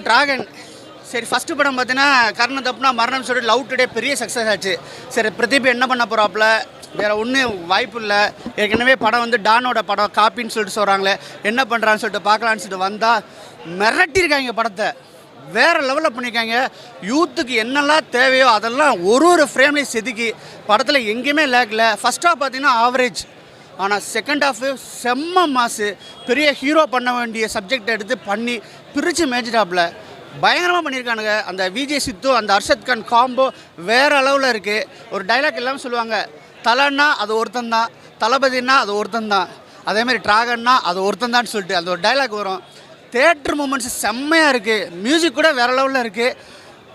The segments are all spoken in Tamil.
டிராகன் சரி ஃபஸ்ட்டு படம் பார்த்தீங்கன்னா கர்ணன் தப்புனா மரணம் சொல்லிட்டு லவ் டுடே பெரிய சக்ஸஸ் ஆச்சு. சரி பிரதீப் என்ன பண்ண போகிறாப்புல, வேறு ஒன்றும் வாய்ப்பு இல்லை. ஏற்கனவே படம் வந்து டானோட படம் காப்பின்னு சொல்லிட்டு சொல்கிறாங்களே, என்ன பண்ணுறான்னு சொல்லிட்டு பார்க்கலான்னு சொல்லிட்டு வந்தால் மிரட்டியிருக்காங்க படத்தை. வேறு லெவலில் பண்ணியிருக்காங்க. யூத்துக்கு என்னெல்லாம் தேவையோ அதெல்லாம் ஒரு ஃப்ரேம்லேயும் செதுக்கி படத்தில் எங்கேயுமே லேக்கில். ஃபஸ்ட் ஹாஃப் பார்த்தீங்கன்னா ஆவரேஜ், ஆனால் செகண்ட் ஹாஃபு செம்ம மாசு. பெரிய ஹீரோ பண்ண வேண்டிய சப்ஜெக்ட் எடுத்து பண்ணி பிரித்து மேய்ச்சிட்டாப்புல பயங்கரமாக பண்ணியிருக்கானுங்க. அந்த விஜய் சித்து அந்த அர்ஷத் கான் காம்போ வேறு அளவில் இருக்குது. ஒரு டைலாக் எல்லாம் சொல்லுவாங்க, தலைன்னா அது ஒருத்தன் தான், தளபதினா அது ஒருத்தன் தான், அதேமாதிரி டிராகன்னா அது ஒருத்தன் தான் சொல்லிட்டு அந்த ஒரு டைலாக் வரும். தேட்டர் மூமெண்ட்ஸ் செம்மையாக இருக்குது. மியூசிக் கூட வேறு லெவலில் இருக்குது.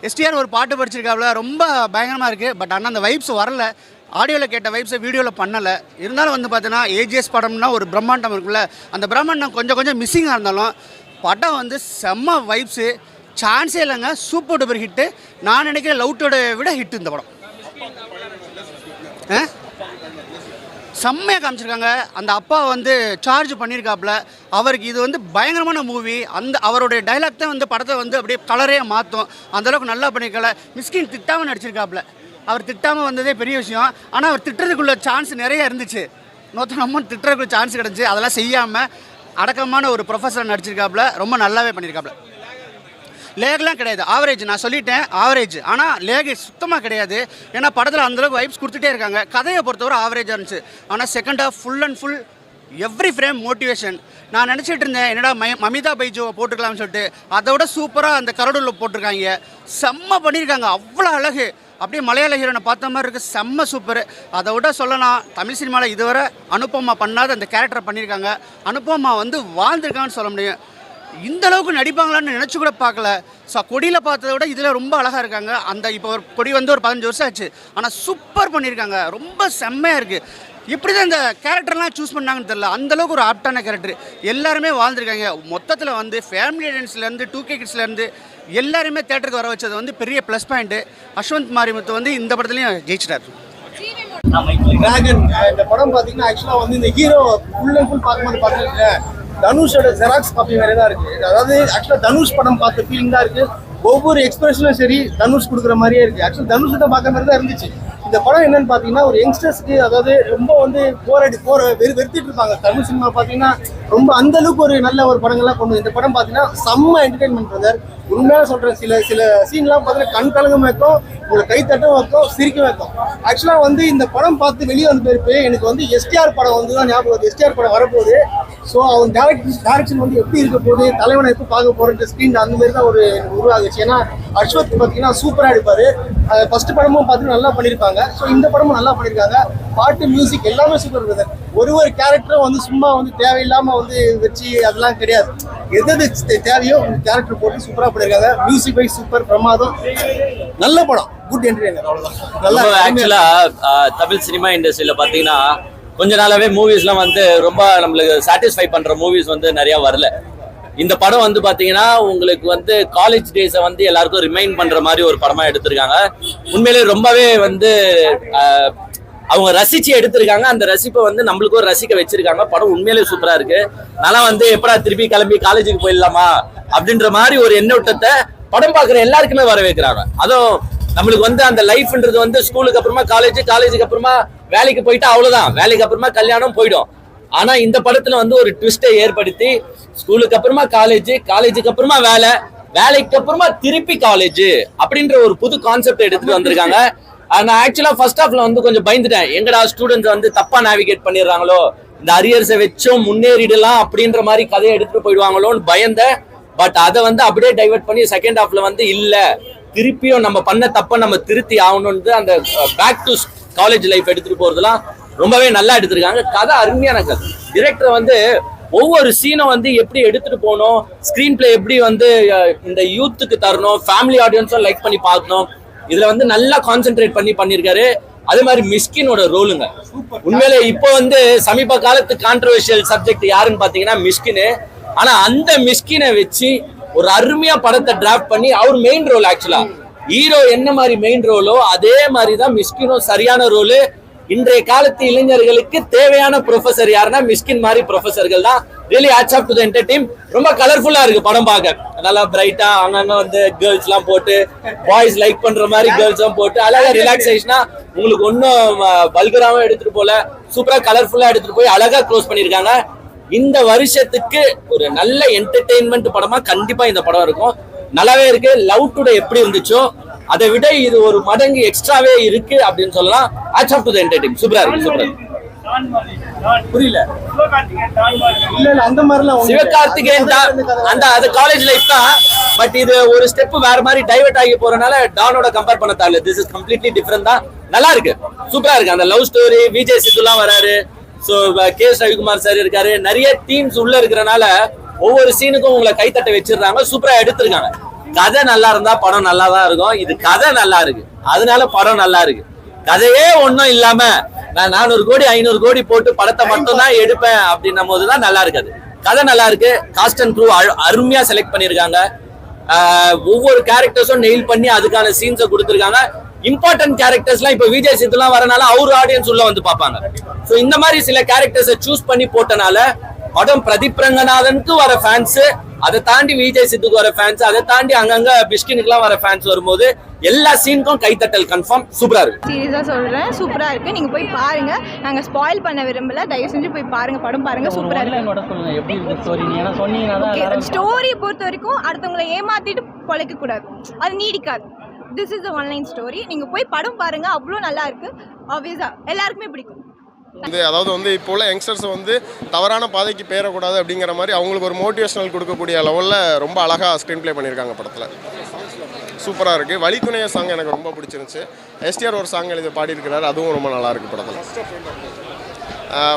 எஸ்டிஆர் ஒரு பாட்டு படிச்சிருக்காப்புல, ரொம்ப பயங்கரமாக இருக்குது. பட் ஆனால் அந்த வைப்ஸ் வரல. ஆடியோவில் கேட்ட வைப்ஸை வீடியோவில் பண்ணலை. இருந்தாலும் வந்து பார்த்தீங்கன்னா ஏஜிஎஸ் படம்னா ஒரு பிரம்மாண்டம் இருக்குல்ல, அந்த பிரம்மாண்டம் கொஞ்சம் மிஸ்ஸிங்காக இருந்தாலும் படம் வந்து செம்ம வைப்ஸு, சான்ஸே இல்லைங்க. Super duper hit. நான் நினைக்கிறேன் லவ்ட்டோட விட ஹிட்டு இந்த படம். செம்மையாக காமிச்சிருக்காங்க. அந்த அப்பா வந்து சார்ஜ் பண்ணியிருக்காப்புல. அவருக்கு இது வந்து பயங்கரமான மூவி. அந்த அவருடைய டைலாக் தான் வந்து படத்தை வந்து அப்படியே கலரே மாற்றும். அந்தளவுக்கு நல்லா பண்ணியிருக்கல. மிஸ்கின் திட்டாமல் நடிச்சிருக்காப்புல. அவர் திட்டாமல் வந்ததே பெரிய விஷயம். ஆனால் அவர் திட்டுறதுக்குள்ள சான்ஸ் நிறைய இருந்துச்சு. நம்ம திட்டுறதுக்குள்ள சான்ஸ் கிடச்சி அதெல்லாம் செய்யாமல் அடக்கமான ஒரு ப்ரொஃபஸர் நடிச்சிருக்காப்புல. ரொம்ப நல்லாவே பண்ணியிருக்காப்புல. லேக்லாம் கிடையாது, ஆவரேஜ். நான் சொல்லிட்டேன் ஆவரேஜ். ஆனால் லேக் சுத்தமாக கிடையாது. ஏன்னா படத்தில் அந்தளவுக்கு வைப்ஸ் கொடுத்துட்டே இருக்காங்க. கதையை பொறுத்தவரை ஆவரேஜாக இருந்துச்சு. ஆனால் second half full and full every frame motivation. நான் நினச்சிட்டு இருந்தேன் என்னடா மமிதா பைஜோவை போட்டுக்கலாம்னு சொல்லிட்டு. அதை விட சூப்பராக அந்த கரடூரில் போட்டிருக்காங்க. செம்ம பண்ணியிருக்காங்க. அவ்வளோ அழகு. அப்படியே மலையாள ஹீரோனை பார்த்த மாதிரி இருக்குது. செம்ம சூப்பர். அதை விட சொல்லலாம், தமிழ் சினிமாவில் இதுவரை அனுபமா பண்ணாத அந்த கேரக்டரை பண்ணியிருக்காங்க. அனுபமா வந்து வாழ்ந்துருக்காங்கன்னு சொல்ல முடியும். இந்த அளவுக்கு நடிப்பாங்களான்னு நினச்சி கூட பார்க்கல. ஸோ கொடியில் பார்த்ததை விட இதில் ரொம்ப அழகாக இருக்காங்க. அந்த இப்போ ஒரு கொடி வந்து ஒரு 15 வருஷம் ஆச்சு, ஆனால் சூப்பர் பண்ணியிருக்காங்க. ரொம்ப செம்மையாக இருக்குது. எப்படி தான் இந்த கேரக்டர்லாம் சூஸ் பண்ணாங்கன்னு தெரியல. அந்தளவுக்கு ஒரு ஆப்டான கேரக்டர். எல்லாருமே வாழ்ந்துருக்காங்க. மொத்தத்தில் வந்து ஃபேமிலி ஆடியன்ஸ்லேருந்து 2K கிட்ஸ்லேருந்து எல்லாருமே தேட்டருக்கு வர வச்சது வந்து பெரிய ப்ளஸ் பாயிண்ட்டு. அஸ்வந்த் மாரிமுத்து வந்து இந்த படத்துலையும் ஜெயிச்சிட்டார். டிராகன் இந்த படம் பார்த்தீங்கன்னா ஆக்சுவலாக வந்து இந்த ஹீரோ ஃபுல் அண்ட் ஃபுல் பார்க்கும்போது பார்த்தீங்கன்னா தனுஷோட ஜெராக்ஸ் காப்பி வேறு தான் இருக்குது. அதாவது ஆக்சுவலாக தனுஷ் படம் பார்த்த ஃபீலிங் தான் இருக்குது. ஒவ்வொரு எக்ஸ்பிரஷனும் சரி தனுஷ் கொடுக்குற மாதிரியே இருக்குது. ஆக்சுவலாக தனுஷத்தை பார்க்குற மாதிரி தான் இருந்துச்சு. இந்த படம் என்னன்னு பார்த்தீங்கன்னா ஒரு யங்ஸ்டர்ஸ்க்கு, அதாவது ரொம்ப வந்து வெறுத்திட்டு இருப்பாங்க. தமிழ் சினிமா பார்த்தீங்கன்னா ரொம்ப அந்த அளவுக்கு ஒரு நல்ல ஒரு படங்கள்லாம் கொண்டு. இந்த படம் பார்த்தீங்கன்னா செம்ம என்டர்டைன்மெண்ட் பிரதர். உண்மையாக சொல்கிறேன், சில சீன்லாம் பார்த்தீங்கன்னா கண் கலங்கும் வைக்கும், உங்களை கைத்தட்டும் வைக்கும், சிரிக்க வைக்கும். ஆக்சுவலாக வந்து இந்த படம் பார்த்து வெளியே வந்து போயிருப்பே எனக்கு வந்து எஸ்டிஆர் படம் வந்து தான் ஞாபகம் வருது. எஸ்டிஆர் படம் வரப்போகுது. ஸோ அவன் டேரக்ஷன் வந்து எப்படி இருக்க போகுது, தலைவனை எப்போ பார்க்க போகிறேன் ஸ்க்ரீன் அந்த மாதிரி தான் ஒரு உருவாகுச்சு. ஏன்னா அஸ்வத் பார்த்தீங்கன்னா சூப்பராக எடுப்பார். ஃபர்ஸ்ட் படமும் பார்த்துட்டு நல்லா பண்ணியிருப்பாங்க. ஸோ இந்த படமும் நல்லா பண்ணியிருக்காங்க. பாட்டு, மியூசிக் எல்லாமே சூப்பர் பிரதர். ஒரு கேரக்டரும் வந்து சும்மா வந்து தேவையில்லாமல் வந்து வச்சு அதெல்லாம் கிடையாது. எது தேவையோ கேரக்டர் போட்டு சூப்பராக பண்ணியிருக்காங்க. மியூசிக் வைஸ் சூப்பர், பிரமாதம், நல்ல படம், குட் என்டர்டைனர். அவ்வளோதான். நல்லா ஆக்சுவலா தமிழ் சினிமா இண்டஸ்ட்ரியில பாத்தீங்கன்னா கொஞ்ச நாளாவே மூவிஸ்லாம் வந்து ரொம்ப நம்மளுக்கு சாட்டிஸ்ஃபை பண்ற மூவிஸ் வந்து நிறைய வரல. இந்த படம் வந்து பாத்தீங்கன்னா உங்களுக்கு வந்து காலேஜ் டேஸை வந்து எல்லாருக்கும் ரிமைண்ட் பண்ற மாதிரி ஒரு படமா எடுத்திருக்காங்க. உண்மையிலே ரொம்பவே வந்து அவங்க ரசிச்சு எடுத்திருக்காங்க. அந்த ரசிப்பை வந்து நம்மளுக்கும் ரசிக்க வச்சிருக்காங்க. படம் உண்மையிலே சூப்பரா இருக்கு. நான் வந்து எப்படா திருப்பி கிளம்பி காலேஜுக்கு போயிடலாமா அப்படின்ற மாதிரி ஒரு எண்ணோட்டத்தை படம் பார்க்குற எல்லாருக்குமே வர வைக்கிறாங்க. அதுவும் நம்மளுக்கு வந்து அந்த லைஃப்ன்றது வந்து ஸ்கூலுக்கு அப்புறமா காலேஜுக்கு அப்புறமா வேலைக்கு போயிட்டா அவ்வளவுதான், வேலைக்கு அப்புறமா கல்யாணம் போயிடும். ஆனா இந்த படத்துல வந்து ஒரு ட்விஸ்டை ஏற்படுத்தி ஸ்கூலுக்கு அப்புறமா காலேஜுக்கு அப்புறமா வேலைக்கு அப்புறமா திருப்பி காலேஜ் அப்படின்ற ஒரு புது கான்செப்ட் எடுத்துட்டு வந்திருக்காங்க. நான் ஆக்சுவலா ஃபர்ஸ்ட் ஹாஃப்ல வந்து கொஞ்சம் பயந்துட்டேன், எங்கடா ஸ்டூடெண்ட்ஸ் வந்து தப்பா நேவிகேட் பண்ணிடுறாங்களோ, இந்த அரியர்ஸை வச்சும் முன்னேறிடலாம் அப்படின்ற மாதிரி கதையை எடுத்துட்டு போயிடுவாங்களோன்னு பயந்தேன். பட் அதை வந்து அப்படியே டைவர்ட் பண்ணி செகண்ட் ஹாஃப்ல வந்து இல்ல, திருப்பியும் நம்ம பண்ண தப்ப நம்ம திருத்தி ஆகணும்னு அந்த பேக் டு காலேஜ் லைஃப் எடுத்துட்டு போறதுலாம் ரொம்பவே நல்லா எடுத்திருக்காங்க. கதை அருமையான கதை. டிரெக்டர் வந்து ஒவ்வொரு சீனும் வந்து எப்படி எடுத்துட்டு போகணும், ஸ்கிரீன் பிளே எப்படி வந்து இந்த யூத்துக்கு தரணும், ஃபேமிலி ஆடியன்ஸும் லைக் பண்ணி பார்க்கணும், இதுல வந்து நல்லா கான்சென்ட்ரேட் பண்ணியிருக்காரு. அதே மாதிரி மிஸ்கினோட ரோலுங்க உண்மையிலே இப்போ வந்து சமீப காலத்து கான்ட்ரோவர்ஷியல் சப்ஜெக்ட் யாருன்னு பாத்தீங்கன்னா மிஸ்கின். ஆனா அந்த மிஸ்கினை வச்சு ஒரு அருமையா படத்தை டிராஃப்ட் பண்ணி அவர் மெயின் ரோல், ஆக்சுவலா ஹீரோ என்ன மாதிரி மெயின் ரோலோ அதே மாதிரிதான் மிஸ்கினும் சரியான ரோலு. இன்றைய காலத்து இளைஞர்களுக்கு தேவையான ப்ரொஃபசர் யாருன்னா மிஷ்கின் மாதிரி ப்ரொஃபசர்கள் தான். Really hats off to the entire team. ரொம்ப கலர்ஃபுல்லா இருக்கு படம் பார்க்க. நல்லா பிரைட்டா அங்கங்க வந்து கேர்ள்ஸ் எல்லாம் போட்டு பாய்ஸ் லைக் பண்ற மாதிரி கேர்ள்ஸ் எல்லாம் போட்டு அழகா ரிலாக்ஸேஷனா உங்களுக்கு ஒன்னும் பல்கராவும் எடுத்துட்டு போல சூப்பரா கலர்ஃபுல்லா எடுத்துட்டு போய் அழகா க்ளோஸ் பண்ணிருக்காங்க. இந்த வருஷத்துக்கு ஒரு நல்ல என்டர்டெயின்மெண்ட் படமா கண்டிப்பா இந்த படம் இருக்கும். நல்லாவே இருக்கு. லவ் டுடே எப்படி இருந்துச்சோ அதை விட இது ஒரு மடங்கு எக்ஸ்ட்ராவே இருக்கு அப்படின்னு சொல்லலாம். Hats off to the entire team. சூப்பரா இருக்கு. சூப்பரா புரியல. இல்ல அந்த மாதிரிலாம் சிவகார்த்திகேயன் தான் அந்த அது காலேஜ் லைஃப் தான். பட் இது ஒரு ஸ்டெப் வேற மாதிரி டைவர்ட் ஆகி போறனால டானோட கம்பேர் பண்ண தேவையில்ல. திஸ் இஸ் கம்ப்ளீட்லி டிஃபரெண்ட் தான். நல்லா இருக்கு. சூப்பரா இருக்கு. அந்த லவ் ஸ்டோரி விஜய் சித்துலாம் வராரு. சோ கே ரவிக்குமார் சார் இருக்காரு. நிறைய டீம்ஸ் உள்ள இருக்கிறனால ஒவ்வொரு சீனுக்கும் உங்களை கைத்தட்ட வச்சிருக்காங்க. சூப்பரா எடுத்திருக்காங்க. கதை நல்லா இருந்தா படம் நல்லா தான் இருக்கும். இது கதை நல்லா இருக்கு, அதனால படம் நல்லா இருக்கு. கதையே ஒன்றும் இல்லாம நான் 400 கோடி 500 கோடி போட்டு படத்தை மட்டும் தான் எடுப்பேன் அப்படின்னும் போதுதான் நல்லா இருக்காது. கதை நல்லா இருக்கு. காஸ்ட் அண்ட் க்ரூ அருமையா செலக்ட் பண்ணிருக்காங்க. ஒவ்வொரு கேரக்டர்ஸும் நெயில் பண்ணி அதுக்கான சீன்ஸை கொடுத்துருக்காங்க. இம்பார்ட்டன்ட் கேரக்டர்ஸ்லாம் இப்போ விஜய் சித்துலாம் வரனால அவர் ஆடியன்ஸ் உள்ள வந்து பார்ப்பாங்க. ஸோ இந்த மாதிரி சில கேரக்டர்ஸை சூஸ் பண்ணி போட்டனால படம் பிரதீப் ரங்கநாதனுக்கு வர ஃபேன்ஸ், அதை தாண்டி விஜய் சித்துக்கு வர ஃபேன்ஸ், அதை தாண்டி அங்கங்க பிஸ்கினுக்குலாம் வர ஃபேன்ஸ் வரும்போது எல்லா சீனுக்கும் கைத்தட்டல் கன்ஃபார்ம். சூப்பரா இருக்கு. சீரியஸா சொல்றேன், சூப்பரா இருக்கு. நீங்க போய் பாருங்க. நாங்க ஸ்பாயில் பண்ண விரும்பல, தயவு செஞ்சு போய் பாருங்க. படம் பாருங்க, சூப்பரா இருக்கு. ஸ்டோரி பொறுத்த வரைக்கும் அடுத்தவங்களை ஏமாத்திட்டு பொழைக்க கூடாது, அது நீடிக்காது. This is the one line story. நீங்க போய் படம் பாருங்க, அவ்வளோ நல்லா இருக்கு. ஆப்வியஸா எல்லாருக்குமே பிடிக்கும். அதாவது இப்போ உள்ள யங்ஸ்டர்ஸ் தவறான பாதைக்கு பேரக்கூடாது அப்படிங்கிற மாதிரி அவங்களுக்கு ஒரு மோட்டிவேஷனல் கொடுக்கக்கூடிய லெவலில் ரொம்ப அழகாக ஸ்க்ரீன் ப்ளே பண்ணியிருக்காங்க படத்தில். சூப்பராக இருக்குது. வழித்துணைய சாங் எனக்கு ரொம்ப பிடிச்சிருந்துச்சு. எஸ்டிஆர் ஒரு சாங் எழுதி பாடியிருக்கிறார், அதுவும் ரொம்ப நல்லா இருக்குது படத்தில்.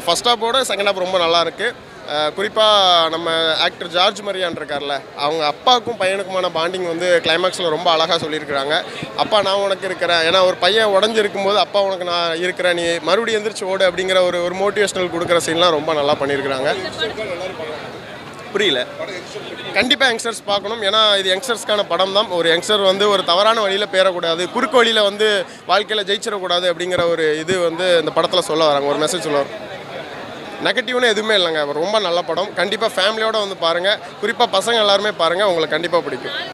ஃபர்ஸ்ட் ஹாஃபோட செகண்ட் ஹாஃப் ரொம்ப நல்லா இருக்குது. குறிப்பாக நம்ம ஆக்டர் ஜார்ஜ் மரியான் இருக்கார்ல, அவங்க அப்பாவுக்கும் பையனுக்குமான பாண்டிங் கிளைமேக்ஸில் ரொம்ப அழகாக சொல்லியிருக்கிறாங்க. அப்பா நான் உனக்கு இருக்கிறேன், ஏன்னா ஒரு பையன் உடஞ்சிருக்கும் போது அப்பா உனக்கு நான் இருக்கிறேன், நீ மறுபடியும் எந்திரிச்சு ஓடு அப்படிங்கிற ஒரு மோட்டிவேஷனல் கொடுக்குற சீன்லாம் ரொம்ப நல்லா பண்ணியிருக்கிறாங்க. புரியல. கண்டிப்பாக யங்ஸ்டர்ஸ் பார்க்கணும், ஏன்னா இது யங்ஸ்டர்ஸ்க்கான படம் தான். ஒரு யங்ஸ்டர் ஒரு தவறான வழியில் பேரக்கூடாது, குறுக்கு வழியில் வாழ்க்கையில் ஜெயிச்சிடக்கூடாது அப்படிங்கிற ஒரு இது இந்த படத்தில் சொல்ல வராங்க, ஒரு மெசேஜ் சொல்ல வரும். நெகட்டிவ்னு எதுவுமே இல்லைங்க. ரொம்ப நல்ல படம். கண்டிப்பாக ஃபேமிலியோடு பாருங்கள். குறிப்பாக பசங்க எல்லாருமே பாருங்கள், உங்களுக்கு கண்டிப்பாக பிடிக்கும்.